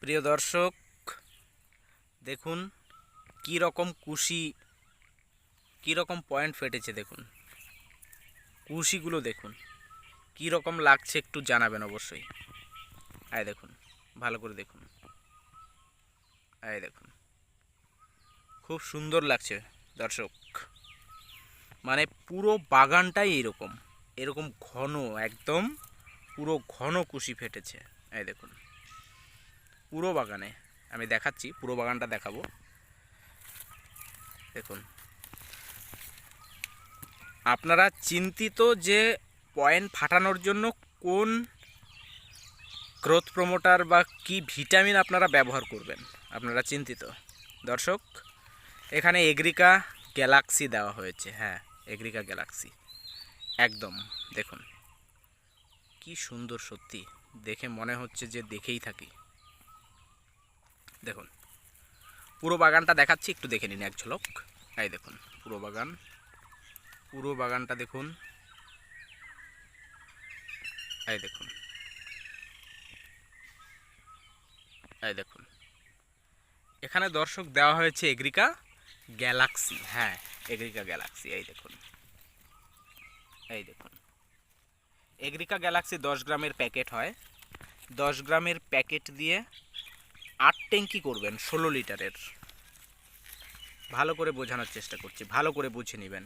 প্রিয় দর্শক, দেখুন কি রকম কুশি, কি রকম পয়েন্ট ফেটেছে। দেখুন কুশিগুলো, দেখুন কি রকম লাগছে, একটু জানাবেন অবশ্যই। আয় দেখুন, ভালো করে দেখুন। আয় দেখুন, খুব সুন্দর লাগছে দর্শক। মানে পুরো বাগানটাই এরকম এরকম ঘন, একদম পুরো ঘন কুশি ফেটেছে। এই দেখুন পুরো বাগানে, আমি দেখাচ্ছি, পুরো বাগানটা দেখাবো। দেখুন, আপনারা চিন্তিত যে পয়েন্ট ফাটানোর জন্য কোন গ্রোথ প্রমোটার বা কি ভিটামিন আপনারা ব্যবহার করবেন, আপনারা চিন্তিত দর্শক। এখানে এগ্রিকা গ্যালাক্সি দেওয়া হয়েছে। হ্যাঁ, এগ্রিকা গ্যালাক্সি একদম। দেখুন কি সুন্দর, সত্যি দেখে মনে হচ্ছে যে দেখেই থাকি। দেখুন পুরো বাগানটা দেখাচ্ছি, একটু দেখে নিন এক ঝলক। এই দেখুন পুরো বাগান, পুরো বাগানটা দেখুন। এই দেখুন, এই দেখুন, এখানে দর্শক দেওয়া হয়েছে এগ্রিকা গ্যালাক্সি। হ্যাঁ, এগ্রিকা গ্যালাক্সি। এই দেখুন, এই দেখুন, এগ্রিকা গ্যালাক্সি 10 গ্রামের প্যাকেট হয়। 10 গ্রামের প্যাকেট দিয়ে 8 ট্যাঙ্কি করবেন 16 লিটারের। ভালো করে বোঝানোর চেষ্টা করছি, ভালো করে বুঝে নেবেন।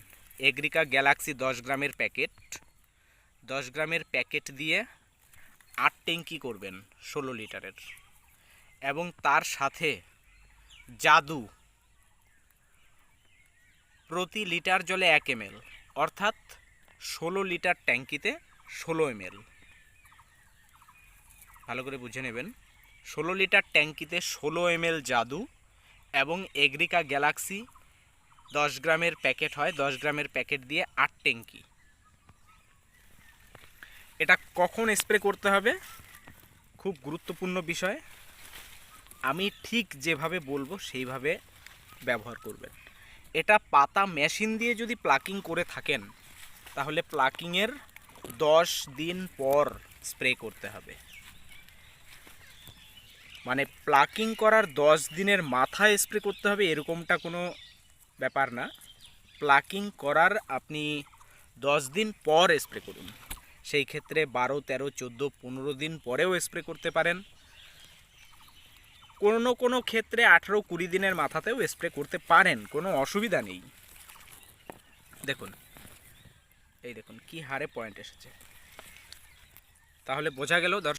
এগ্রিকা গ্যালাক্সি 10 গ্রামের প্যাকেট, 10 গ্রামের প্যাকেট দিয়ে 8 ট্যাঙ্কি করবেন 16 লিটারের। এবং তার সাথে জাদু, প্রতি লিটার জলে 1 ml, অর্থাৎ 16 লিটার ট্যাঙ্কিতে 16 ml। ভালো করে বুঝে নেবেন, 16 লিটার ট্যাঙ্কিতে 16 ml জাদু এবং এগ্রিকা গ্যালাক্সি 10 গ্রামের প্যাকেট হয়। 10 গ্রামের প্যাকেট দিয়ে 8 ট্যাঙ্কি। এটা কখন স্প্রে করতে হবে, খুব গুরুত্বপূর্ণ বিষয়। আমি ঠিক যেভাবে বলবো সেইভাবে ব্যবহার করবেন। এটা পাতা মেশিন দিয়ে যদি প্লাকিং করে থাকেন, তাহলে প্লাকিংয়ের 10 দিন পর স্প্রে করতে হবে। মানে প্লাকিং করার 10 দিনের মাথায় স্প্রে করতে হবে এরকমটা কোনো ব্যাপার না। প্লাকিং করার আপনি 10 দিন পর স্প্রে করুন। সেই ক্ষেত্রে 12, 13, 14, 15 দিন পরেও স্প্রে করতে পারেন। কোনো কোনো ক্ষেত্রে 18, 20 দিনের মাথাতেও স্প্রে করতে পারেন, কোনো অসুবিধা নেই। দেখুন, এই দেখুন কি হারে পয়েন্ট এসেছে। তাহলে বোঝা গেল দর্শক।